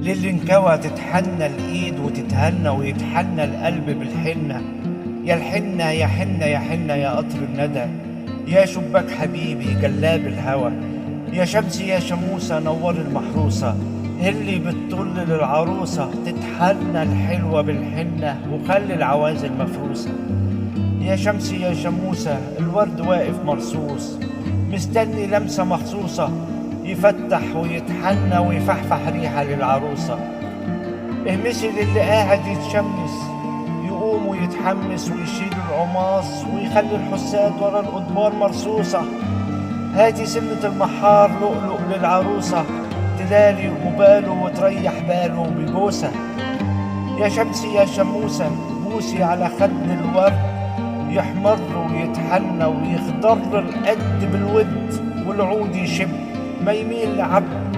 للي انكوى تتحنى الايد وتتهنى ويتحنى القلب بالحنة. يا الحنة يا حنة يا حنة يا قطر الندى، يا شباك حبيبي جلاب الهوى، يا شمسي يا شموسة نور المحروسة، اللي بتطل للعروسة تتحنى الحلوة بالحنة وخلي العوازل مفروسة. يا شمسي يا شموسة الورد واقف مرصوص مستني لمسة مخصوصة يفتح ويتحنى ويفحفح ريحة للعروسة. اهمسي للي قاعد يتشمس يقوم ويتحمس ويشيل القماص ويخلي الحساد ورا القضبان مرصوصة. هاتي سنة المحار لؤلؤ للعروسة تلالي قباله وتريح باله ببوسة. يا شمسي يا شموسة بوسي على خد الورد يحمر ويتحنى ويخضر القد بالود والعود يشب ما يميل لعبد